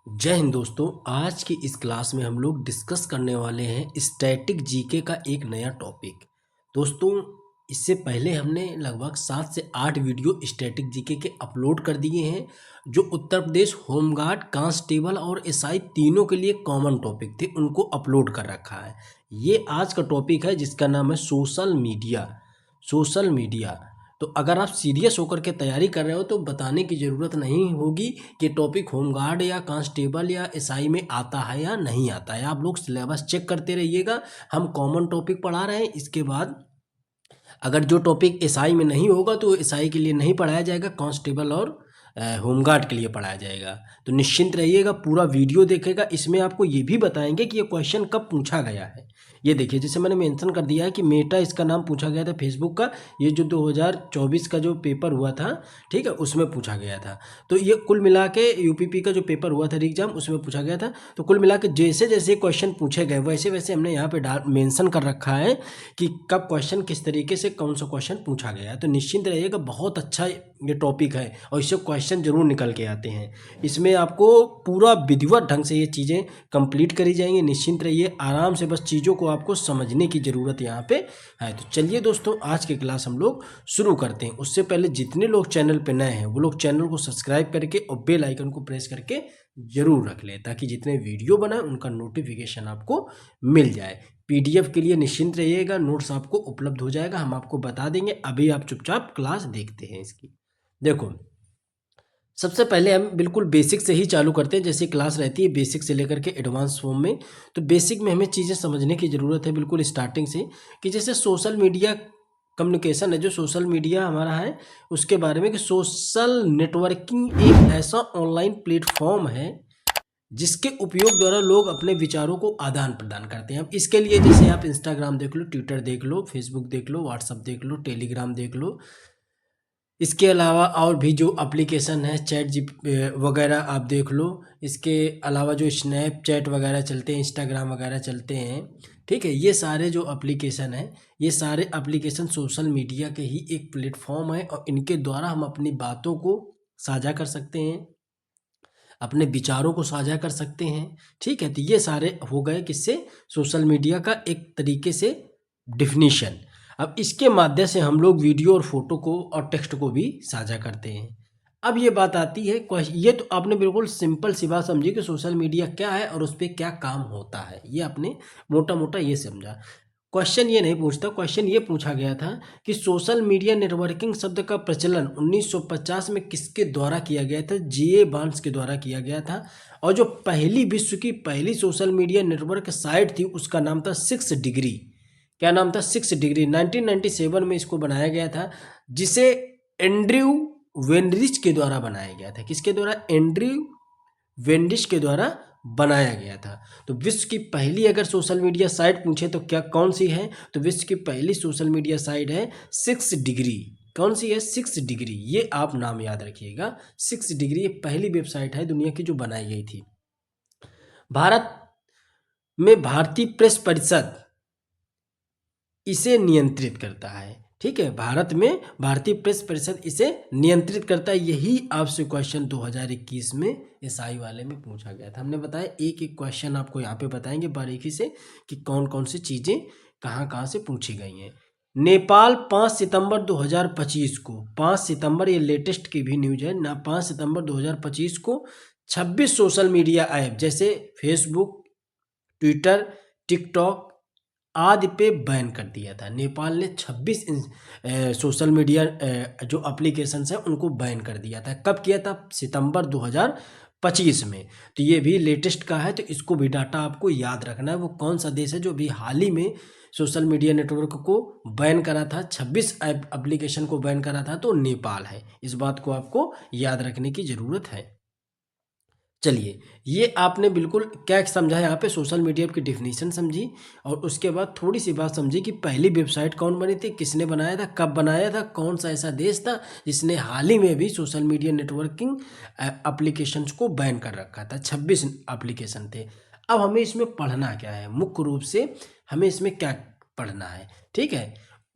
जय हिंद दोस्तों। आज की इस क्लास में हम लोग डिस्कस करने वाले हैं स्टैटिक जीके का एक नया टॉपिक। दोस्तों, इससे पहले हमने लगभग 7 से 8 वीडियो स्टैटिक जीके के अपलोड कर दिए हैं, जो उत्तर प्रदेश होमगार्ड, कांस्टेबल और एसआई तीनों के लिए कॉमन टॉपिक थे, उनको अपलोड कर रखा है। ये आज का टॉपिक है जिसका नाम है सोशल मीडिया। सोशल मीडिया तो अगर आप सीरियस होकर के तैयारी कर रहे हो तो बताने की ज़रूरत नहीं होगी कि टॉपिक होमगार्ड या कांस्टेबल या एसआई में आता है या नहीं आता है। आप लोग सिलेबस चेक करते रहिएगा। हम कॉमन टॉपिक पढ़ा रहे हैं। इसके बाद अगर जो टॉपिक एसआई में नहीं होगा तो एसआई के लिए नहीं पढ़ाया जाएगा, कांस्टेबल और होमगार्ड के लिए पढ़ाया जाएगा। तो निश्चिंत रहिएगा, पूरा वीडियो देखेगा। इसमें आपको ये भी बताएंगे कि ये क्वेश्चन कब पूछा गया है। ये देखिए, जैसे मैंने मेंशन कर दिया है कि मेटा इसका नाम पूछा गया था फेसबुक का। ये जो 2024 का जो पेपर हुआ था, ठीक है, उसमें पूछा गया था। तो ये कुल मिला के यूपीपी का जो पेपर हुआ था एग्जाम, उसमें पूछा गया था। तो कुल मिला के जैसे जैसे क्वेश्चन पूछे गए वैसे वैसे हमने यहाँ पे मेंशन कर रखा है कि कब क्वेश्चन किस तरीके से कौन सा क्वेश्चन पूछा गया है। तो निश्चिंत रहिएगा, बहुत अच्छा ये टॉपिक है और इससे क्वेश्चन जरूर निकल के आते हैं। इसमें आपको पूरा विधिवत ढंग से ये चीज़ें कंप्लीट करी जाएंगी। निश्चिंत रहिए, आराम से, बस चीज़ों को आपको समझने की ज़रूरत यहाँ पे है। तो चलिए दोस्तों, आज की क्लास हम लोग शुरू करते हैं। उससे पहले जितने लोग चैनल पे नए हैं वो लोग चैनल को सब्सक्राइब करके और बेल आइकन को प्रेस करके जरूर रख लें, ताकि जितने वीडियो बनाए उनका नोटिफिकेशन आपको मिल जाए। पीडीएफ के लिए निश्चिंत रहिएगा, नोट्स आपको उपलब्ध हो जाएगा, हम आपको बता देंगे। अभी आप चुपचाप क्लास देखते हैं इसकी। देखो, सबसे पहले हम बिल्कुल बेसिक से ही चालू करते हैं। जैसे क्लास रहती है बेसिक से लेकर के एडवांस फॉर्म में, तो बेसिक में हमें चीज़ें समझने की ज़रूरत है बिल्कुल स्टार्टिंग से, कि जैसे सोशल मीडिया कम्युनिकेशन है, जो सोशल मीडिया हमारा है उसके बारे में, कि सोशल नेटवर्किंग एक ऐसा ऑनलाइन प्लेटफॉर्म है जिसके उपयोग द्वारा लोग अपने विचारों को आदान प्रदान करते हैं। अब इसके लिए जैसे आप इंस्टाग्राम देख लो, ट्विटर देख लो, फेसबुक देख लो, व्हाट्सअप देख लो, टेलीग्राम देख लो। इसके अलावा और भी जो एप्लीकेशन है, चैट जी वगैरह आप देख लो। इसके अलावा जो स्नैपचैट वगैरह चलते हैं, इंस्टाग्राम वगैरह चलते हैं, ठीक है, ये सारे जो एप्लीकेशन हैं, ये सारे एप्लीकेशन सोशल मीडिया के ही एक प्लेटफॉर्म है और इनके द्वारा हम अपनी बातों को साझा कर सकते हैं, अपने विचारों को साझा कर सकते हैं। ठीक है, तो ये सारे हो गए किससे, सोशल मीडिया का एक तरीके से डिफिनीशन। अब इसके माध्यम से हम लोग वीडियो और फोटो को और टेक्स्ट को भी साझा करते हैं। अब ये बात आती है, ये तो आपने बिल्कुल सिंपल सी बात समझी कि सोशल मीडिया क्या है और उस पर क्या काम होता है, ये आपने मोटा मोटा ये समझा। क्वेश्चन ये नहीं पूछता, क्वेश्चन ये पूछा गया था कि सोशल मीडिया नेटवर्किंग शब्द का प्रचलन 1950 में किसके द्वारा किया गया था। जे बार्न्स के द्वारा किया गया था। और जो पहली विश्व की पहली सोशल मीडिया नेटवर्क साइट थी उसका नाम था 6 डिग्री। क्या नाम था? 6 डिग्री। 1997 में इसको बनाया गया था, जिसे एंड्रयू वेनरिच के द्वारा बनाया गया था। किसके द्वारा? एंड्रयू वेंडिश के द्वारा बनाया गया था। तो विश्व की पहली अगर सोशल मीडिया साइट पूछे तो क्या कौन सी है, तो विश्व की पहली सोशल मीडिया साइट है 6 डिग्री। कौन सी है? 6 डिग्री। ये आप नाम याद रखिएगा, 6 डिग्री ये पहली वेबसाइट है दुनिया की जो बनाई गई थी। भारत में भारतीय प्रेस परिषद इसे नियंत्रित करता है। ठीक है, भारत में भारतीय प्रेस परिषद इसे नियंत्रित करता है। यही आपसे क्वेश्चन 2021 में एसआई वाले में पूछा गया था। हमने बताया एक एक क्वेश्चन आपको यहाँ पे बताएंगे बारीकी से कि कौन कौन सी चीज़ें कहाँ कहाँ से पूछी गई हैं। नेपाल 5 सितंबर 2025 को, 5 सितंबर ये लेटेस्ट की भी न्यूज है ना, 5 सितंबर 2025 को 26 सोशल मीडिया ऐप जैसे फेसबुक, ट्विटर, टिकटॉक आदि पे बैन कर दिया था। नेपाल ने 26 सोशल मीडिया जो एप्लीकेशंस हैं उनको बैन कर दिया था। कब किया था? सितंबर 2025 में। तो ये भी लेटेस्ट का है, तो इसको भी डाटा आपको याद रखना है। वो कौन सा देश है जो भी हाल ही में सोशल मीडिया नेटवर्क को बैन करा था, 26 एप्लीकेशन को बैन करा था, तो नेपाल है। इस बात को आपको याद रखने की ज़रूरत है। चलिए, ये आपने बिल्कुल क्या समझा यहाँ पे, सोशल मीडिया की डिफिनीशन समझी और उसके बाद थोड़ी सी बात समझी कि पहली वेबसाइट कौन बनी थी, किसने बनाया था, कब बनाया था, कौन सा ऐसा देश था जिसने हाल ही में भी सोशल मीडिया नेटवर्किंग एप्लीकेशंस को बैन कर रखा था। 26 एप्लीकेशन थे। अब हमें इसमें पढ़ना क्या है, मुख्य रूप से हमें इसमें क्या पढ़ना है, ठीक है।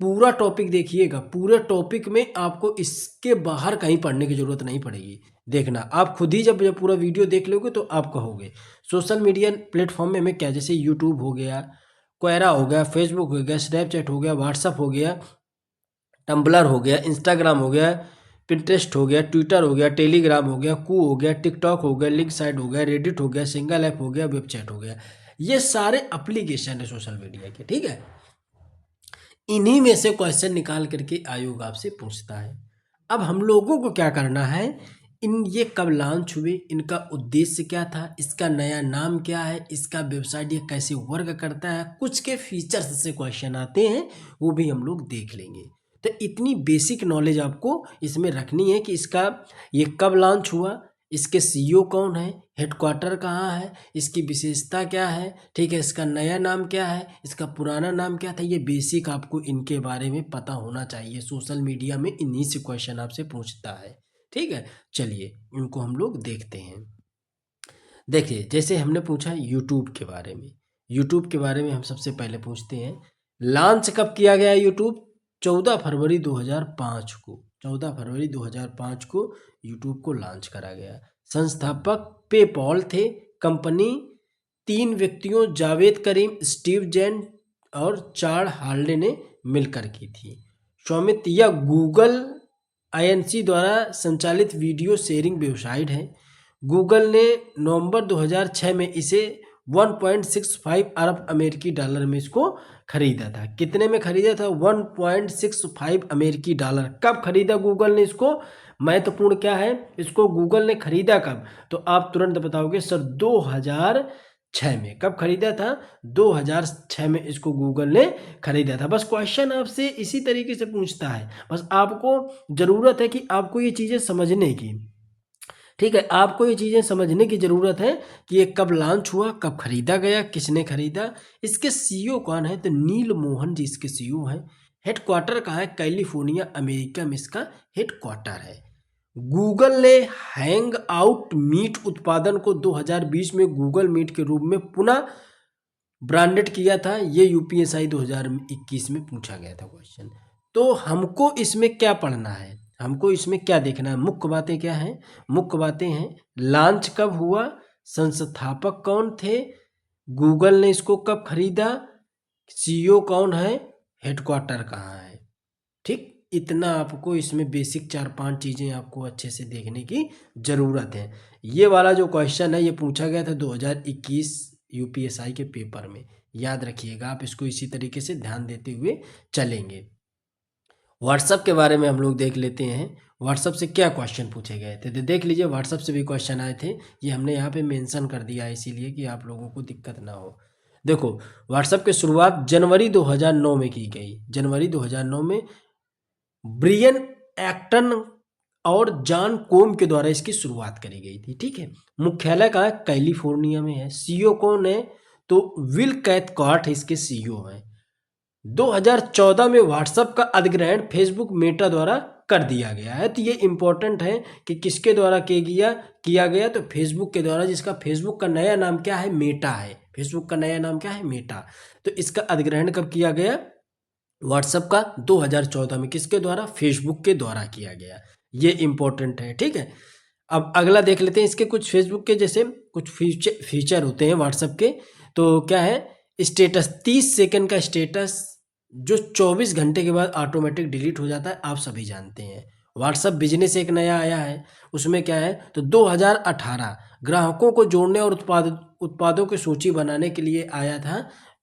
पूरा टॉपिक देखिएगा, पूरे टॉपिक में आपको इसके बाहर कहीं पढ़ने की ज़रूरत नहीं पड़ेगी। देखना, आप खुद ही जब पूरा वीडियो देख लोगे तो आप कहोगे। सोशल मीडिया प्लेटफॉर्म में हमें क्या, जैसे यूट्यूब हो गया, क्वेरा हो गया, फेसबुक हो गया, स्नैपचैट हो गया, व्हाट्सअप हो गया, टम्बलर हो गया, इंस्टाग्राम हो गया, पिंटरेस्ट हो गया, ट्विटर हो गया, टेलीग्राम हो गया, कू हो गया, टिकटॉक हो गया, लिंक साइट हो गया, रेडिट हो गया, सिंगल ऐप हो गया, वेबचैट हो गया। ये सारे एप्लीकेशन है सोशल मीडिया के, ठीक है। इन्हीं में से क्वेश्चन निकाल करके आयोग आपसे पूछता है। अब हम लोगों को क्या करना है, ये कब लॉन्च हुए, इनका उद्देश्य क्या था, इसका नया नाम क्या है, इसका वेबसाइट ये कैसे वर्क करता है, कुछ के फीचर्स से क्वेश्चन आते हैं, वो भी हम लोग देख लेंगे। तो इतनी बेसिक नॉलेज आपको इसमें रखनी है कि इसका ये कब लॉन्च हुआ, इसके सीईओ कौन है, हेडक्वार्टर कहाँ है, इसकी विशेषता क्या है, ठीक है, इसका नया नाम क्या है, इसका पुराना नाम क्या था। ये बेसिक आपको इनके बारे में पता होना चाहिए। सोशल मीडिया में इन्हीं से क्वेश्चन आपसे पूछता है, ठीक है। चलिए इनको हम लोग देखते हैं। देखिए, जैसे हमने पूछा यूट्यूब के बारे में, यूट्यूब के बारे में हम सबसे पहले पूछते हैं, लॉन्च कब किया गया यूट्यूब? 14 फरवरी 2005 को, 14 फरवरी 2005 को यूट्यूब को लॉन्च करा गया। संस्थापक पेपॉल थे। कंपनी 3 व्यक्तियों जावेद करीम, स्टीव जैन और चार्ल्स हार्ले ने मिलकर की थी। स्वामित्व यह गूगल आईएनसी द्वारा संचालित वीडियो शेयरिंग वेबसाइट है। गूगल ने नवंबर 2006 में इसे 1.65 अरब अमेरिकी डॉलर में इसको खरीदा था। कितने में खरीदा था? 1.65 अमेरिकी डॉलर। कब खरीदा गूगल ने इसको? महत्वपूर्ण क्या है, इसको गूगल ने खरीदा कब? तो आप तुरंत बताओगे सर 2006 में। कब खरीदा था? 2006 में इसको गूगल ने खरीदा था। बस क्वेश्चन आपसे इसी तरीके से पूछता है। बस आपको ज़रूरत है कि आपको ये चीज़ें समझने की, ठीक है, आपको ये चीज़ें समझने की ज़रूरत है कि ये कब लॉन्च हुआ, कब खरीदा गया, किसने खरीदा, इसके सीईओ कौन है? तो नील मोहन जी इसके सीईओ हैं। हेडक्वार्टर कहाँ है? कैलिफोर्निया, अमेरिका में इसका हेडक्वार्टर है। गूगल ने हैंग आउट मीट उत्पादन को 2020 में गूगल मीट के रूप में पुनः ब्रांडेड किया था। ये यूपीएसआई 2021 में पूछा गया था क्वेश्चन। तो हमको इसमें क्या पढ़ना है, हमको इसमें क्या देखना है? मुख्य बातें क्या हैं? मुख्य बातें हैं लॉन्च कब हुआ, संस्थापक कौन थे, गूगल ने इसको कब खरीदा, सीईओ कौन है, हेडक्वार्टर कहाँ है। ठीक, इतना आपको इसमें बेसिक 4-5 चीज़ें आपको अच्छे से देखने की ज़रूरत है। ये वाला जो क्वेश्चन है ये पूछा गया था 2021 यूपीएसआई के पेपर में, याद रखिएगा। आप इसको इसी तरीके से ध्यान देते हुए चलेंगे। व्हाट्सअप के बारे में हम लोग देख लेते हैं। व्हाट्सअप से क्या क्वेश्चन पूछे गए थे, तो देख लीजिए। व्हाट्सअप से भी क्वेश्चन आए थे, ये हमने यहाँ पे मेंशन कर दिया है इसीलिए कि आप लोगों को दिक्कत ना हो। देखो, व्हाट्सअप की शुरुआत जनवरी 2009 में की गई। जनवरी 2009 में ब्रियन एक्टन और जॉन कोम के द्वारा इसकी शुरुआत करी गई थी, ठीक है। मुख्यालय कहाँ है? कैलिफोर्निया में है। सीईओ कौन है? तो विल कैथकार्ट इसके सीईओ हैं। 2014 में व्हाट्सएप का अधिग्रहण फेसबुक मेटा द्वारा कर दिया गया है। तो ये इंपॉर्टेंट है कि किसके द्वारा किया गया, तो फेसबुक के द्वारा, जिसका फेसबुक का नया नाम क्या है? मेटा है। फेसबुक का नया नाम क्या है? मेटा। तो इसका अधिग्रहण कब किया गया? व्हाट्सएप का 2014 में। किसके द्वारा? फेसबुक के द्वारा किया गया। ये इंपॉर्टेंट है, ठीक है। अब अगला देख लेते हैं। इसके कुछ फेसबुक के जैसे कुछ फीचर होते हैं व्हाट्सएप के। तो क्या है? स्टेटस, 30 सेकंड का स्टेटस जो 24 घंटे के बाद ऑटोमेटिक डिलीट हो जाता है, आप सभी जानते हैं। व्हाट्सएप बिजनेस एक नया आया है, उसमें क्या है? तो 2018 ग्राहकों को जोड़ने और उत्पादों की सूची बनाने के लिए आया था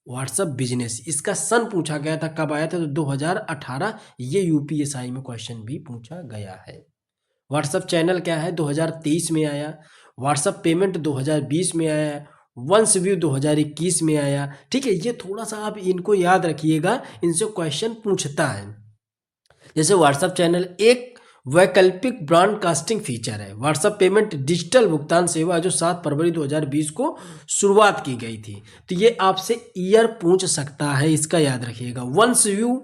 व्हाट्सएप बिजनेस। इसका सन पूछा गया था, कब आया था? तो 2018। ये यूपीएसआई में क्वेश्चन भी पूछा गया है। व्हाट्सएप चैनल क्या है? 2023 में आया। व्हाट्सएप पेमेंट 2020 में आया। वंस व्यू 2021 में आया, ठीक है। ये थोड़ा सा आप इनको याद रखिएगा, इनसे क्वेश्चन पूछता है। जैसे व्हाट्सएप चैनल एक वैकल्पिक ब्रॉडकास्टिंग फीचर है। व्हाट्सएप पेमेंट डिजिटल भुगतान सेवा जो 7 फरवरी 2020 को शुरुआत की गई थी। तो ये आपसे ईयर पूछ सकता है, इसका याद रखिएगा। वंस व्यू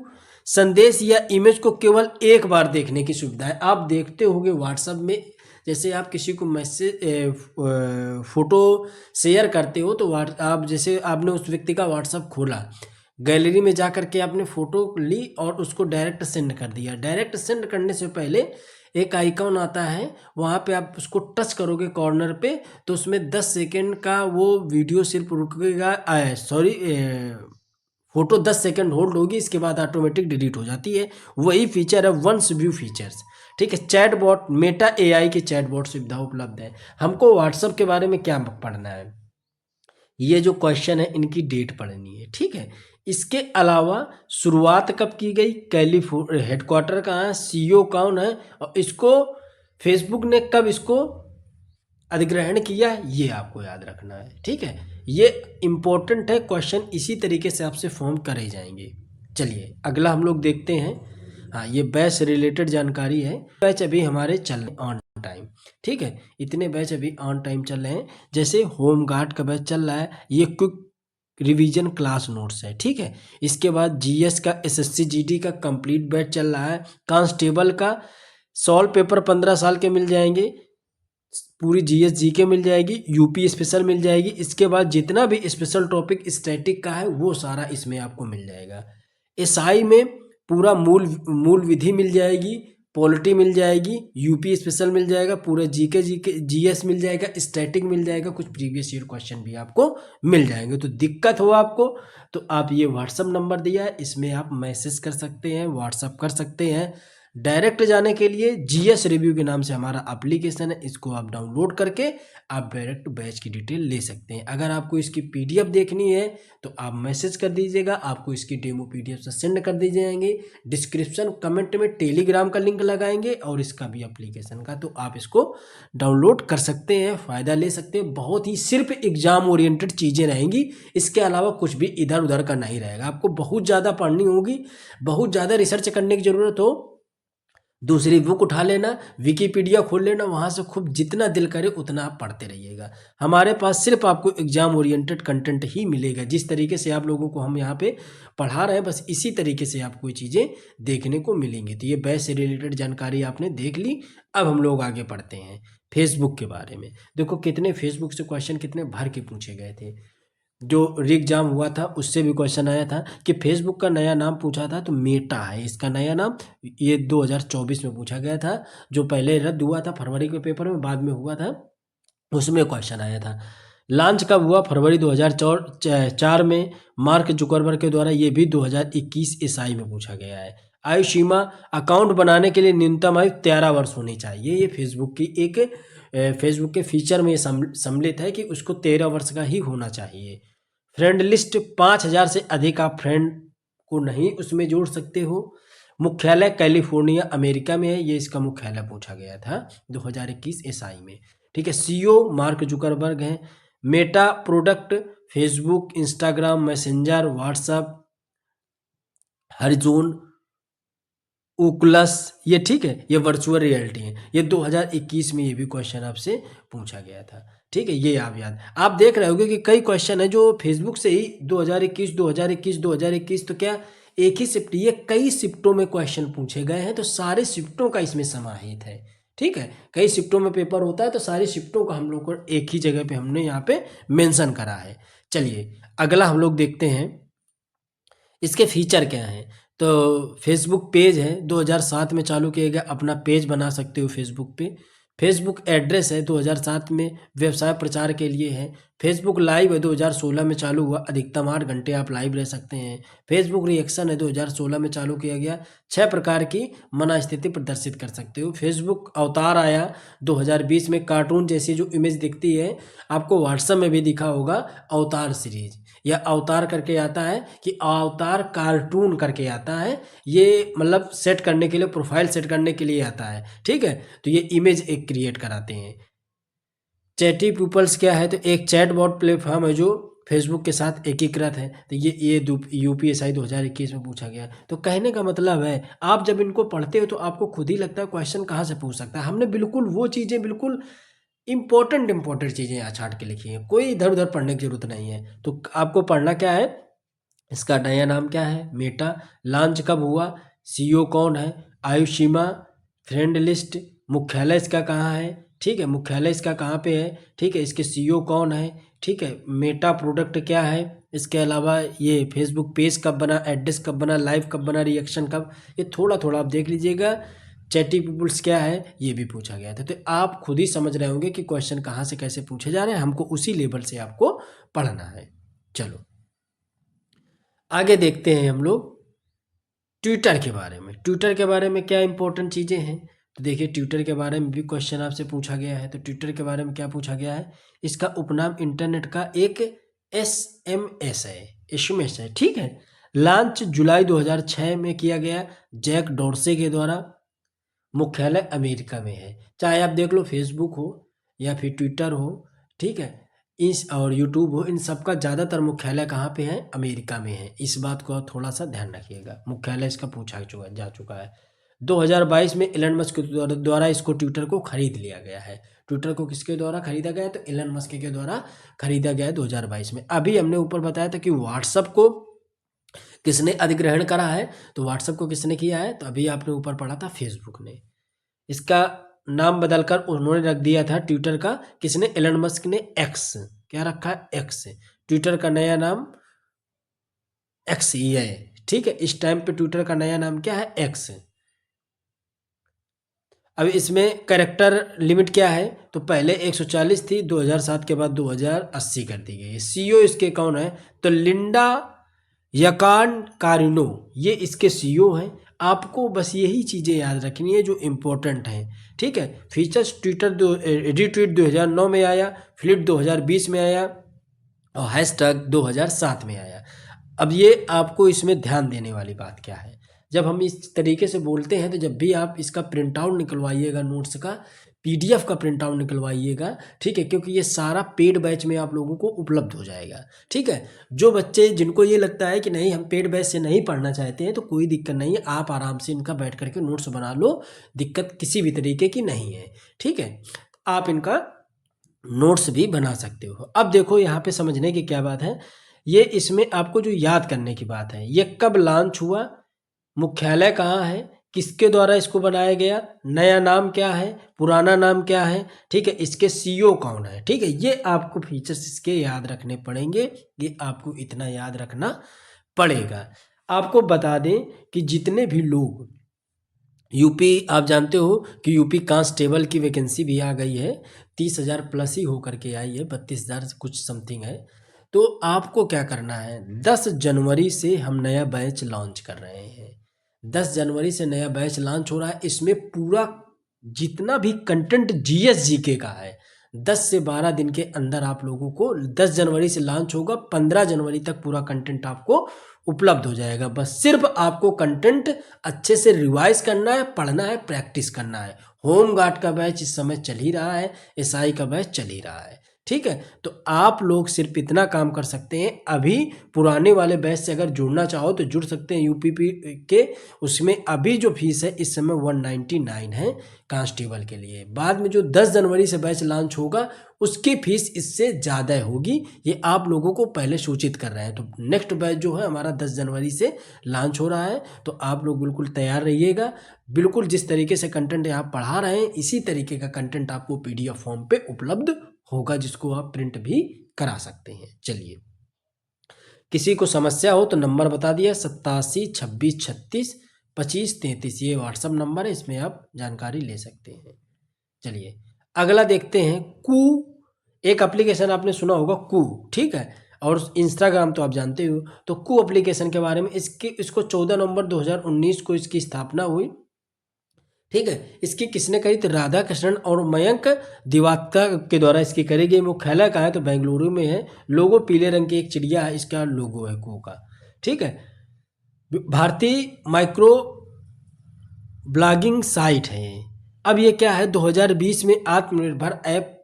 संदेश या इमेज को केवल एक बार देखने की सुविधा है। आप देखते होंगे व्हाट्सएप में, जैसे आप किसी को मैसेज फोटो शेयर करते हो, तो आप जैसे आपने उस व्यक्ति का व्हाट्सएप खोला, गैलरी में जा करके आपने फ़ोटो ली और उसको डायरेक्ट सेंड कर दिया। डायरेक्ट सेंड करने से पहले एक आइकॉन आता है, वहाँ पे आप उसको टच करोगे कॉर्नर पे, तो उसमें 10 सेकेंड का वो वीडियो सिर्फ रुकेगा, फोटो 10 सेकंड होल्ड होगी, इसके बाद ऑटोमेटिक डिलीट हो जाती है। वही फीचर है वंस व्यू फीचर्स। ठीक है, चैटबॉट, मेटा एआई की चैटबॉट सुविधा उपलब्ध है। हमको व्हाट्सएप के बारे में क्या पढ़ना है, ये जो क्वेश्चन है इनकी डेट पढ़नी है। ठीक है, इसके अलावा शुरुआत कब की गई, कैलिफोर्निया हेडक्वार्टर कहाँ है, सीईओ कौन है, और इसको फेसबुक ने कब इसको अधिग्रहण किया, ये आपको याद रखना है। ठीक है, ये इंपॉर्टेंट है क्वेश्चन, इसी तरीके से आपसे फॉर्म करे जाएंगे। चलिए अगला हम लोग देखते हैं। हाँ, ये बैच से रिलेटेड जानकारी है। बैच अभी हमारे चल रहे ऑन टाइम। ठीक है, इतने बैच अभी ऑन टाइम चल रहे हैं। जैसे होम गार्ड का बैच चल रहा है, ये क्विक रिवीजन क्लास नोट्स है। ठीक है, इसके बाद जीएस का, एसएससी जीडी का कंप्लीट बैच चल रहा है। कांस्टेबल का सॉल्व पेपर 15 साल के मिल जाएंगे, पूरी जीएस जीके मिल जाएगी, यूपी स्पेशल मिल जाएगी। इसके बाद जितना भी स्पेशल टॉपिक स्टैटिक का है वो सारा इसमें आपको मिल जाएगा। एसआई में पूरा मूल विधि मिल जाएगी, पॉलिटी मिल जाएगी, यूपी स्पेशल मिल जाएगा, पूरा जीके जीएस मिल जाएगा, स्टैटिक मिल जाएगा, कुछ प्रीवियस ईयर क्वेश्चन भी आपको मिल जाएंगे। तो दिक्कत हो आपको तो आप ये व्हाट्सअप नंबर दिया है, इसमें आप मैसेज कर सकते हैं, व्हाट्सअप कर सकते हैं। डायरेक्ट जाने के लिए जीएस रिव्यू के नाम से हमारा एप्लीकेशन है, इसको आप डाउनलोड करके आप डायरेक्ट बैच की डिटेल ले सकते हैं। अगर आपको इसकी पीडीएफ देखनी है तो आप मैसेज कर दीजिएगा, आपको इसकी डेमो पीडीएफ से सेंड कर दी जाएंगे। डिस्क्रिप्शन कमेंट में टेलीग्राम का लिंक लगाएंगे और इसका भी एप्लीकेशन का, तो आप इसको डाउनलोड कर सकते हैं, फ़ायदा ले सकते हैं। बहुत ही सिर्फ एग्जाम ओरिएंटेड चीज़ें रहेंगी, इसके अलावा कुछ भी इधर उधर का नहीं रहेगा। आपको बहुत ज़्यादा पढ़नी होगी, बहुत ज़्यादा रिसर्च करने की ज़रूरत हो, दूसरी बुक उठा लेना, विकिपीडिया खोल लेना, वहाँ से खूब जितना दिल करे उतना आप पढ़ते रहिएगा। हमारे पास सिर्फ आपको एग्जाम ओरिएंटेड कंटेंट ही मिलेगा। जिस तरीके से आप लोगों को हम यहाँ पे पढ़ा रहे हैं, बस इसी तरीके से आपको ये चीज़ें देखने को मिलेंगी। तो ये बैच से रिलेटेड जानकारी आपने देख ली। अब हम लोग आगे पढ़ते हैं फेसबुक के बारे में। देखो कितने फेसबुक से क्वेश्चन कितने भर के पूछे गए थे। जो एग्जाम हुआ था उससे भी क्वेश्चन आया था कि फेसबुक का नया नाम पूछा था, तो मेटा है इसका नया नाम। ये 2024 में पूछा गया था, जो पहले रद्द हुआ था फरवरी के पेपर में, बाद में हुआ था, उसमें क्वेश्चन आया था। लॉन्च कब हुआ, फरवरी 2004 में मार्क जुकरबर्ग के द्वारा। ये भी 2021 ईसाई में पूछा गया है। आयु सीमा, अकाउंट बनाने के लिए न्यूनतम आयु 13 वर्ष होनी चाहिए। ये फेसबुक की एक फेसबुक के फीचर में सम्मिलित है कि उसको 13 वर्ष का ही होना चाहिए। फ्रेंड लिस्ट 5000 से अधिक आप फ्रेंड को नहीं उसमें जोड़ सकते हो। मुख्यालय कैलिफोर्निया अमेरिका में है, ये इसका मुख्यालय पूछा गया था 2021 ईसाई में। ठीक है, सीईओ मार्क जुकरबर्ग हैं। Meta product Facebook, Instagram, Messenger, WhatsApp, Horizon, Oculus, ये ठीक है, ये वर्चुअल रियलिटी है। ये 2021 में ये भी क्वेश्चन आपसे पूछा गया था। ठीक है, ये आप याद, आप देख रहे होगे कि कई क्वेश्चन है जो फेसबुक से ही 2021 तो क्या एक ही शिफ्ट, ये कई शिफ्टों में क्वेश्चन पूछे गए हैं, तो सारे शिफ्टों का इसमें समाहित है। ठीक है, कई शिफ्टों में पेपर होता है, तो सारी शिफ्टों का हम लोग को एक ही जगह पे हमने यहाँ पे मेंशन करा है। चलिए अगला हम लोग देखते हैं इसके फीचर क्या हैं। तो फेसबुक पेज है, 2007 में चालू किया गया, अपना पेज बना सकते हो फेसबुक पे। फेसबुक एड्रेस है, 2007 में व्यवसाय प्रचार के लिए है। फेसबुक लाइव है, 2016 में चालू हुआ, अधिकतम 8 घंटे आप लाइव रह सकते हैं। फेसबुक रिएक्शन है, 2016 में चालू किया गया, 6 प्रकार की मना स्थिति प्रदर्शित कर सकते हो। फेसबुक अवतार आया 2020 में, कार्टून जैसी जो इमेज दिखती है, आपको व्हाट्सएप में भी दिखा होगा अवतार सीरीज, या अवतार करके आता है कि अवतार कार्टून करके आता है, ये मतलब सेट करने के लिए, प्रोफाइल सेट करने के लिए आता है। ठीक है, तो ये इमेज एक क्रिएट कराते हैं। चैटी पीपल्स क्या है, तो एक चैट बॉट प्लेटफॉर्म है जो फेसबुक के साथ एकीकृत है। तो ये यूपीएसआई 2021 में पूछा गया। तो कहने का मतलब है, आप जब इनको पढ़ते हो तो आपको खुद ही लगता है क्वेश्चन कहाँ से पूछ सकता है। हमने बिल्कुल वो चीज़ें, बिल्कुल इंपॉर्टेंट चीज़ें यहाँ छाट के लिखी हैं, कोई इधर उधर पढ़ने की जरूरत नहीं है। तो आपको पढ़ना क्या है, इसका नया नाम क्या है, मेटा, लॉन्च कब हुआ, सीईओ कौन है, आयु सीमा, फ्रेंड लिस्ट, मुख्यालय इसका कहाँ है, ठीक है, मुख्यालय इसका कहाँ पे है, ठीक है, इसके सीईओ कौन है, ठीक है, मेटा प्रोडक्ट क्या है, इसके अलावा ये फेसबुक पेज कब बना, एड्रेस कब बना, लाइव कब बना, रिएक्शन कब, ये थोड़ा थोड़ा आप देख लीजिएगा। चैटी पीपुल्स क्या है ये भी पूछा गया था। तो आप खुद ही समझ रहे होंगे कि क्वेश्चन कहाँ से कैसे पूछे जा रहे हैं, हमको उसी लेवल से आपको पढ़ना है। चलो आगे देखते हैं हम लोग ट्विटर के बारे में। ट्विटर के बारे में क्या इंपॉर्टेंट चीज़ें हैं, तो देखिए ट्विटर के बारे में भी क्वेश्चन आपसे पूछा गया है। तो ट्विटर के बारे में क्या पूछा गया है, इसका उपनाम इंटरनेट का एक एसएमएस है, एसएमएस है, ठीक है। लॉन्च जुलाई 2006 में किया गया, जैक डॉर्से के द्वारा। मुख्यालय अमेरिका में है। चाहे आप देख लो फेसबुक हो या फिर ट्विटर हो, ठीक है, इस और यूट्यूब हो, इन सब का ज़्यादातर मुख्यालय कहाँ पे है, अमेरिका में है। इस बात को आप थोड़ा सा ध्यान रखिएगा, मुख्यालय इसका पूछा जा चुका है। 2022 में एलन मस्क के द्वारा इसको ट्विटर को खरीद लिया गया है। ट्विटर को किसके द्वारा खरीदा गया है, तो एलन मस्क के द्वारा खरीदा गया है 2022 में। अभी हमने ऊपर बताया था कि व्हाट्सअप को किसने अधिग्रहण करा है, तो व्हाट्सएप को किसने किया है, तो अभी आपने ऊपर पढ़ा था फेसबुक ने। इसका नाम बदलकर उन्होंने रख दिया था ट्विटर का, किसने, एलन मस्क ने, एक्स। क्या रखा है, एक्स। ट्विटर का नया नाम एक्स ही है, ठीक है। इस टाइम पे ट्विटर का नया नाम क्या है, एक्स। अब इसमें कैरेक्टर लिमिट क्या है, तो पहले 140 थी, 2007 के बाद 2080 कर दी गई है। सीईओ इसके कौन है, तो लिंडा यकान कारिनो, ये इसके सीईओ हैं। आपको बस यही चीज़ें याद रखनी है जो इम्पोर्टेंट हैं, ठीक है। फीचर्स ट्विटर रिट्वीट 2009 में आया, फ्लिप 2020 में आया और हैशटैग 2007 में आया। अब ये आपको इसमें ध्यान देने वाली बात क्या है, जब हम इस तरीके से बोलते हैं तो जब भी आप इसका प्रिंट आउट निकलवाइएगा, नोट्स का पीडीएफ का प्रिंट आउट निकलवाइएगा, ठीक है, क्योंकि ये सारा पेड बैच में आप लोगों को उपलब्ध हो जाएगा, ठीक है। जो बच्चे जिनको ये लगता है कि नहीं हम पेड बैच से नहीं पढ़ना चाहते हैं, तो कोई दिक्कत नहीं है, आप आराम से इनका बैठ करके नोट्स बना लो, दिक्कत किसी भी तरीके की नहीं है, ठीक है। आप इनका नोट्स भी बना सकते हो। अब देखो यहाँ पे समझने की क्या बात है, ये इसमें आपको जो याद करने की बात है, ये कब लॉन्च हुआ, मुख्यालय कहाँ है, किसके द्वारा इसको बनाया गया, नया नाम क्या है, पुराना नाम क्या है, ठीक है, इसके सीईओ कौन है, ठीक है। ये आपको फीचर्स इसके याद रखने पड़ेंगे, ये आपको इतना याद रखना पड़ेगा। आपको बता दें कि जितने भी लोग यूपी, आप जानते हो कि यूपी कांस्टेबल की वैकेंसी भी आ गई है, 30,000 प्लस ही होकर के आई है, 32,000 कुछ समथिंग है। तो आपको क्या करना है, 10 जनवरी से हम नया बैच लॉन्च कर रहे हैं। 10 जनवरी से नया बैच लॉन्च हो रहा है। इसमें पूरा जितना भी कंटेंट जीएस जीके का है, 10 से 12 दिन के अंदर आप लोगों को, 10 जनवरी से लॉन्च होगा, 15 जनवरी तक पूरा कंटेंट आपको उपलब्ध हो जाएगा। बस सिर्फ आपको कंटेंट अच्छे से रिवाइज करना है, पढ़ना है, प्रैक्टिस करना है। होम गार्ड का बैच इस समय चल ही रहा है, एसआई का बैच चल ही रहा है, ठीक है। तो आप लोग सिर्फ इतना काम कर सकते हैं, अभी पुराने वाले बैच से अगर जुड़ना चाहो तो जुड़ सकते हैं यूपीपी के। उसमें अभी जो फीस है इस समय 199 है कांस्टेबल के लिए। बाद में जो 10 जनवरी से बैच लॉन्च होगा उसकी फीस इससे ज़्यादा होगी, ये आप लोगों को पहले सूचित कर रहे हैं। तो नेक्स्ट बैच जो है हमारा 10 जनवरी से लॉन्च हो रहा है, तो आप लोग बिल्कुल तैयार रहिएगा। बिल्कुल जिस तरीके से कंटेंट आप पढ़ा रहे हैं इसी तरीके का कंटेंट आपको पीडीएफ फॉर्म पे उपलब्ध होगा, जिसको आप प्रिंट भी करा सकते हैं। चलिए, किसी को समस्या हो तो नंबर बता दिया, 87 26 36 25 33, ये व्हाट्सअप नंबर है, इसमें आप जानकारी ले सकते हैं। चलिए अगला देखते हैं, कू, एक एप्लीकेशन आपने सुना होगा कू, ठीक है, और इंस्टाग्राम तो आप जानते हो। तो कू एप्लीकेशन के बारे में, इसको 14 नवंबर 2019 को इसकी स्थापना हुई, ठीक है। इसकी किसने करी, तो राधा कृष्णन और मयंक दिवात्का के द्वारा इसकी करी गई। मुख्यालय कहाँ है, तो बेंगलुरु में है। लोगो पीले रंग की एक चिड़िया है, इसका लोगो है कू का, ठीक है। भारतीय माइक्रो ब्लॉगिंग साइट है। अब ये क्या है, 2020 में आत्मनिर्भर ऐप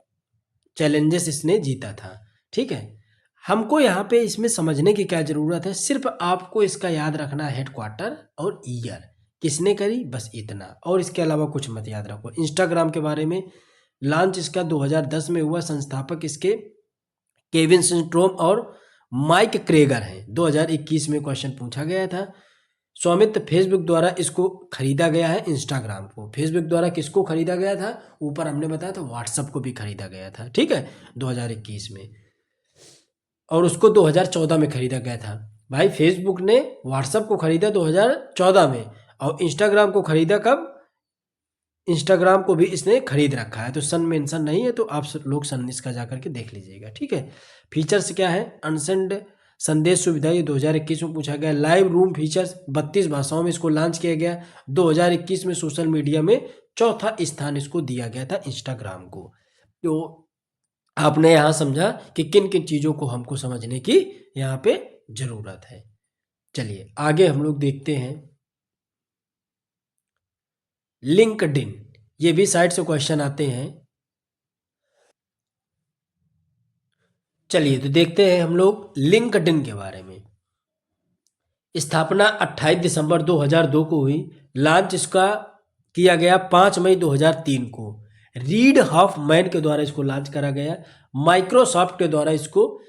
चैलेंजेस इसने जीता था, ठीक है। हमको यहाँ पे इसमें समझने की क्या ज़रूरत है, सिर्फ आपको इसका याद रखना है हेडक्वार्टर और ईयर, किसने करी, बस इतना, और इसके अलावा कुछ मत याद रखो। इंस्टाग्राम के बारे में, लॉन्च इसका 2010 में हुआ, संस्थापक इसके केविन सिंड्रोम और माइक क्रेगर हैं। 2021 में क्वेश्चन पूछा गया था। स्वामित्व फेसबुक द्वारा इसको खरीदा गया है, इंस्टाग्राम को। फेसबुक द्वारा किसको खरीदा गया था, ऊपर हमने बताया था व्हाट्सएप को भी खरीदा गया था, ठीक है, 2021 में, और उसको 2014 में खरीदा गया था। भाई फेसबुक ने व्हाट्सएप को खरीदा 2014 में, और इंस्टाग्राम को खरीदा कब, इंस्टाग्राम को भी इसने खरीद रखा है। तो सन मेंशन नहीं है, तो आप लोग सन इसका जा करके देख लीजिएगा, ठीक है। फीचर्स क्या है, अनसेंड संदेश सुविधा, ये 2021 में पूछा गया। लाइव रूम फीचर्स 32 भाषाओं में इसको लॉन्च किया गया। 2021 में सोशल मीडिया में चौथा स्थान इसको दिया गया था इंस्टाग्राम को। तो आपने यहाँ समझा कि किन किन चीज़ों को हमको समझने की यहाँ पे जरूरत है। चलिए आगे हम लोग देखते हैं लिंक्डइन, ये भी साइट से क्वेश्चन आते हैं। चलिए तो देखते हैं हम लोग लिंक्डइन के बारे में। स्थापना 28 दिसंबर 2002 को हुई। लॉन्च इसका किया गया 5 मई 2003 को। रीड हॉफमैन के द्वारा इसको लॉन्च करा गया। माइक्रोसॉफ्ट के द्वारा इसको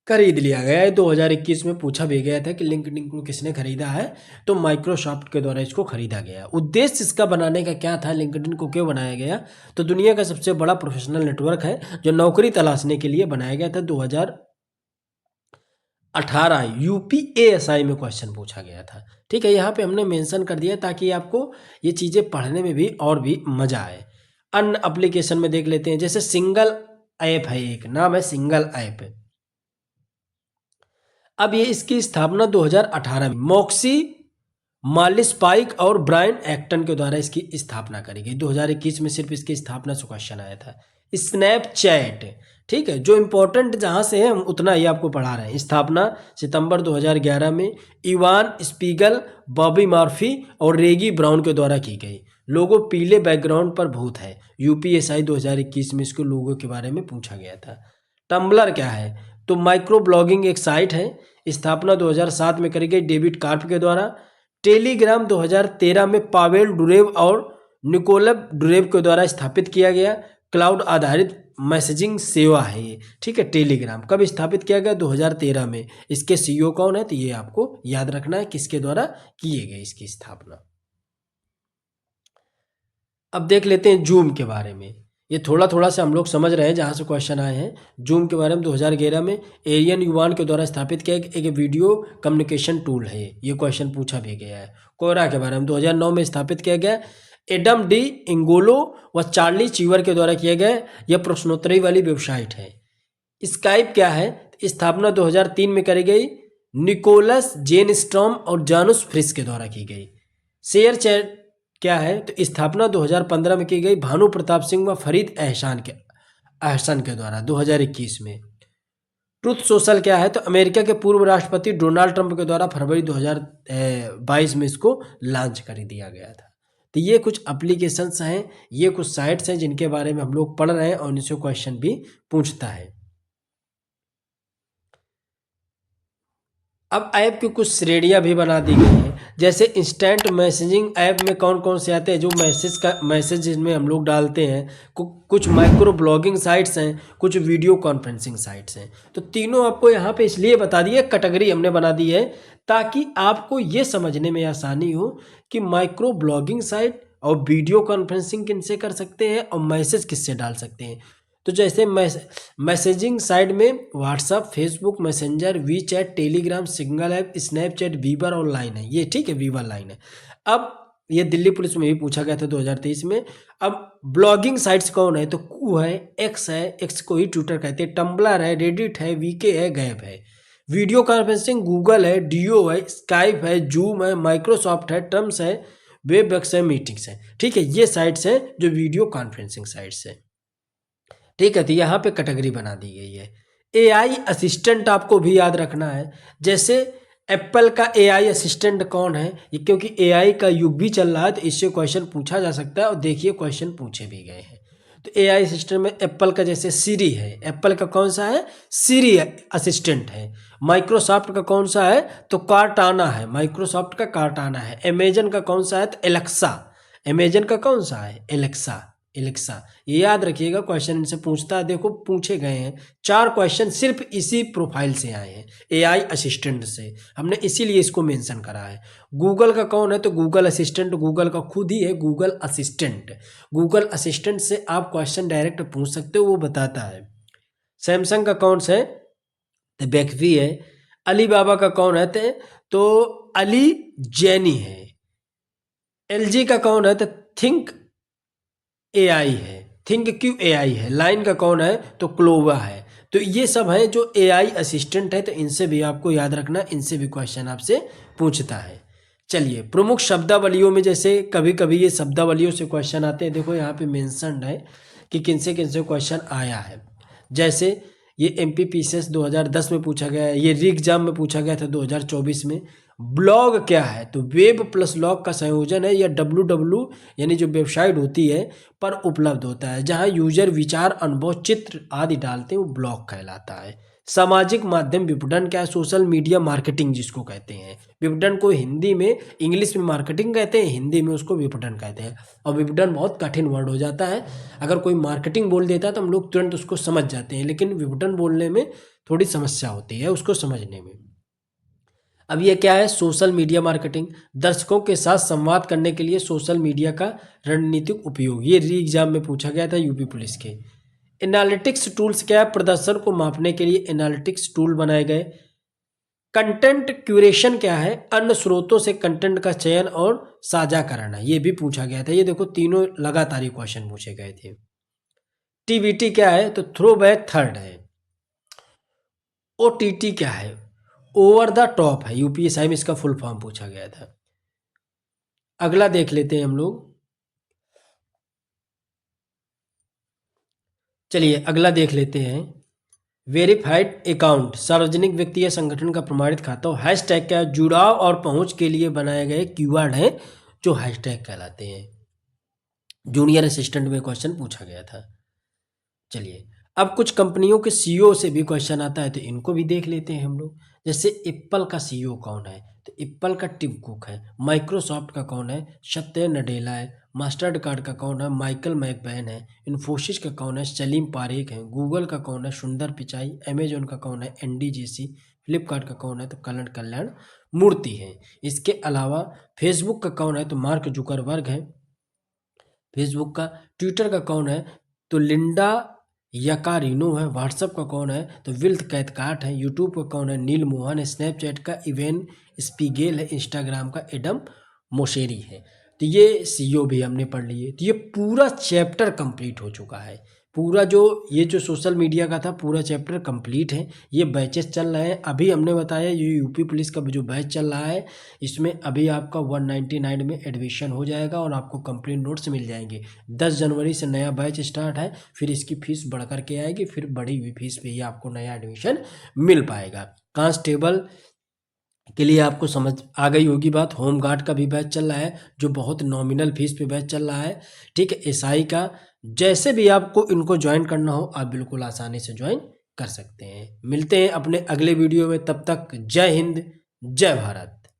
खरीद लिया गया है। 2021 में पूछा भी गया था कि लिंक्डइन को किसने खरीदा है, तो माइक्रोसॉफ्ट के द्वारा इसको खरीदा गया। उद्देश्य इसका बनाने का क्या था, लिंक्डइन को क्यों बनाया गया, तो दुनिया का सबसे बड़ा प्रोफेशनल नेटवर्क है जो नौकरी तलाशने के लिए बनाया गया था। 2018 यूपीएएसआई में क्वेश्चन पूछा गया था, ठीक है। यहाँ पे हमने मेंशन कर दिया ताकि आपको ये चीज़ें पढ़ने में भी और भी मजा आए। अन्य एप्लीकेशन में देख लेते हैं, जैसे सिंगल ऐप है, एक नाम है सिंगल ऐप। अब ये इसकी स्थापना 2018 में मॉक्सी मालिस्पाइक और ब्रायन एक्टन के द्वारा इसकी स्थापना करी गई। 2021 में सिर्फ इसकी स्थापना से क्वेश्चन आया था। स्नैपचैट, ठीक है, जो इंपॉर्टेंट जहां से है हम उतना ही आपको पढ़ा रहे हैं। स्थापना सितंबर 2011 में इवान स्पीगल, बॉबी मर्फी और रेगी ब्राउन के द्वारा की गई। लोगो पीले बैकग्राउंड पर भूत है। यूपीएसआई 2021 में इसके लोगों के बारे में पूछा गया था। टम्बलर क्या है, तो माइक्रो ब्लॉगिंग एक साइट है। स्थापना 2007 में करी गई डेविड कार्प के द्वारा। टेलीग्राम 2013 में पावेल डुरेव और निकोलब डुरेव के द्वारा स्थापित किया गया। क्लाउड आधारित मैसेजिंग सेवा है ये, ठीक है। टेलीग्राम कब स्थापित किया गया, 2013 में। इसके सीईओ कौन है, तो ये आपको याद रखना है किसके द्वारा किए गए इसकी स्थापना। अब देख लेते हैं जूम के बारे में। ये थोड़ा थोड़ा सा हम लोग समझ रहे हैं जहाँ से क्वेश्चन आए हैं। जूम के बारे में 2011 में एरियन युवान के द्वारा स्थापित किया एक वीडियो कम्युनिकेशन टूल है, ये क्वेश्चन पूछा भी गया है। कोरा के बारे में 2009 में स्थापित किया गया। एडम डी इंगोलो व चार्ली चीवर के द्वारा किया गया, यह प्रश्नोत्तरी वाली वेबसाइट है। स्काइप क्या है, स्थापना 2003 में करी गई। निकोलस जेन स्ट्रॉम और जानूस फ्रिस के द्वारा की गई। शेयर चैट क्या है, तो स्थापना 2015 में की गई भानु प्रताप सिंह व फरीद एहसान के द्वारा 2021 में। ट्रुथ सोशल क्या है, तो अमेरिका के पूर्व राष्ट्रपति डोनाल्ड ट्रंप के द्वारा फरवरी 2022 में इसको लॉन्च कर दिया गया था। तो ये कुछ एप्लीकेशंस हैं, ये कुछ साइट्स हैं जिनके बारे में हम लोग पढ़ रहे हैं और इनसे क्वेश्चन भी पूछता है। अब ऐप की कुछ श्रेणियां भी बना दी गई हैं, जैसे इंस्टेंट मैसेजिंग ऐप में कौन कौन से आते हैं, जो मैसेज जिसमें हम लोग डालते हैं। कुछ माइक्रो ब्लॉगिंग साइट्स हैं, कुछ वीडियो कॉन्फ्रेंसिंग साइट्स हैं। तो तीनों आपको यहाँ पे इसलिए बता दिए, कैटेगरी हमने बना दी है ताकि आपको ये समझने में आसानी हो कि माइक्रो ब्लॉगिंग साइट और वीडियो कॉन्फ्रेंसिंग किनसे कर सकते हैं और मैसेज किससे डाल सकते हैं। तो जैसे मैसेजिंग साइड में WhatsApp, Facebook Messenger, WeChat, Telegram, Signal app, Snapchat, Viber और लाइन है ये, ठीक है, वीवर लाइन है। अब ये दिल्ली पुलिस में भी पूछा गया था 2023 में। अब ब्लॉगिंग साइट्स कौन है, तो कू है, एक्स को ही ट्विटर कहते हैं, टम्बलर है, रेडिट है, वीके है, गैप है। वीडियो कॉन्फ्रेंसिंग गूगल है, डीओ है, स्काइप है, जूम है, माइक्रोसॉफ्ट है, टर्म्स है, वेबएक्स है, मीटिंग्स है, ठीक है। ये साइट्स हैं जो वीडियो कॉन्फ्रेंसिंग साइट्स है, ठीक है। तो यहाँ पे कैटेगरी बना दी गई है। एआई असिस्टेंट आपको भी याद रखना है, जैसे एप्पल का एआई असिस्टेंट कौन है, ये क्योंकि एआई का युग भी चल रहा है तो इससे क्वेश्चन पूछा जा सकता है और देखिए क्वेश्चन पूछे भी गए हैं। तो एआई असिस्टेंट में एप्पल का जैसे सीरी है, एप्पल का कौन सा है, सीरी असिस्टेंट है। माइक्रोसॉफ्ट का कौन सा है, तो कार्टाना है, माइक्रोसॉफ्ट का कार्टाना है। अमेजन का कौन सा है, तो एलेक्सा, अमेजन का कौन सा है, एलेक्सा, एलेक्सा। ये याद रखिएगा, क्वेश्चन इनसे पूछता है, देखो पूछे गए हैं। 4 क्वेश्चन सिर्फ इसी प्रोफाइल से आए हैं, एआई असिस्टेंट से, हमने इसीलिए इसको मेंशन करा है। गूगल का कौन है, तो गूगल असिस्टेंट, गूगल का खुद ही है गूगल असिस्टेंट। गूगल असिस्टेंट से आप क्वेश्चन डायरेक्ट पूछ सकते हो, वो बताता है। सैमसंग का कौन सा है, तो बेक्फी है। अलीबाबा का कौन है, तो अली जैनी है। एलजी का कौन है, तो थिंक एआई है। थिंक क्यू एआई है। लाइन का कौन है? तो क्लोवा है। तो ये सब है जो एआई असिस्टेंट है, तो इनसे भी आपको याद रखना, इनसे भी क्वेश्चन आपसे पूछता है। चलिए, प्रमुख शब्दावलियों में जैसे कभी कभी ये शब्दावलियों से क्वेश्चन आते हैं। देखो यहाँ पे मेंशन्ड है कि किनसे किनसे क्वेश्चन आया है। जैसे ये एमपीपीसीएस 2010 में पूछा गया है, ये रिगजाम में पूछा गया था 2024 में। ब्लॉग क्या है? तो वेब प्लस लॉग का संयोजन है, या डब्ल्यू यानी जो वेबसाइट होती है पर उपलब्ध होता है, जहां यूजर विचार, अनुभव, चित्र आदि डालते हैं, वो ब्लॉग कहलाता है। सामाजिक माध्यम विपणन क्या है? सोशल मीडिया मार्केटिंग जिसको कहते हैं। विपणन को हिंदी में, इंग्लिश में मार्केटिंग कहते हैं, हिंदी में उसको विपणन कहते हैं। और विपणन बहुत कठिन वर्ड हो जाता है। अगर कोई मार्केटिंग बोल देता है तो हम लोग तुरंत उसको समझ जाते हैं, लेकिन विपणन बोलने में थोड़ी समस्या होती है उसको समझने में। अब ये क्या है? सोशल मीडिया मार्केटिंग, दर्शकों के साथ संवाद करने के लिए सोशल मीडिया का रणनीतिक उपयोग। ये री एग्जाम में पूछा गया था यूपी पुलिस के। एनालिटिक्स टूल्स क्या है? प्रदर्शन को मापने के लिए एनालिटिक्स टूल बनाए गए। कंटेंट क्यूरेशन क्या है? अन्य स्रोतों से कंटेंट का चयन और साझा कराना। ये भी पूछा गया था। ये देखो तीनों लगातार ही क्वेश्चन पूछे गए थे। टीबीटी क्या है? तो थ्रो बैक थर्ड है। ओटीटी क्या है? ओवर द टॉप है। यूपीएसआई में इसका फुल फॉर्म पूछा गया था। अगला देख लेते हैं हम लोग। चलिए अगला देख लेते हैं। वेरीफाइड अकाउंट, सार्वजनिक व्यक्ति या संगठन का प्रमाणित खाता हो। हैशटैग क्या है? जुड़ाव और पहुंच के लिए बनाए गए कीवर्ड हैं जो हैशटैग कहलाते हैं। जूनियर असिस्टेंट में क्वेश्चन पूछा गया था। चलिए, अब कुछ कंपनियों के सीईओ से भी क्वेश्चन आता है, तो इनको भी देख लेते हैं हम लोग। जैसे एप्पल का सीईओ कौन है? तो एप्पल का टिम कुक है। माइक्रोसॉफ्ट का कौन है? सत्य नडेला है। मास्टर्ड कार्ड का कौन है? माइकल मैकबैन है। इन्फोसिस का कौन है? सलीम पारेख है। गूगल का कौन है? सुंदर पिचाई। अमेजोन का कौन है? एनडीजेसी। फ्लिपकार्ट का कौन है? तो कल्याण मूर्ति है। इसके अलावा फेसबुक का कौन है? तो मार्क जुकरबर्ग है फेसबुक का। ट्विटर का कौन है? तो लिंडा यकारिनो है। व्हाट्सएप का कौन है? तो विल्थ कैथकार्ट है। यूट्यूब का कौन है? नील मोहन है। स्नैपचैट का इवेन स्पीगेल है। इंस्टाग्राम का एडम मोशेरी है। तो ये सीईओ भी हमने पढ़ लिए। तो ये पूरा चैप्टर कंप्लीट हो चुका है। पूरा जो ये जो सोशल मीडिया का था पूरा चैप्टर कंप्लीट है। ये बैचेस चल रहे हैं। अभी हमने बताया ये यूपी पुलिस का जो बैच चल रहा है, इसमें अभी आपका 199 में एडमिशन हो जाएगा और आपको कंप्लीट नोट्स मिल जाएंगे। 10 जनवरी से नया बैच स्टार्ट है। फिर इसकी फीस बढ़ कर के आएगी, फिर बढ़ी हुई फीस पे ही आपको नया एडमिशन मिल पाएगा। कांस्टेबल के लिए आपको समझ आ गई होगी बात। होम गार्ड का भी बैच चल रहा है जो बहुत नॉमिनल फीस पे बैच चल रहा है। ठीक है, एसआई का, जैसे भी आपको इनको ज्वाइन करना हो आप बिल्कुल आसानी से ज्वाइन कर सकते हैं। मिलते हैं अपने अगले वीडियो में, तब तक जय हिंद, जय भारत।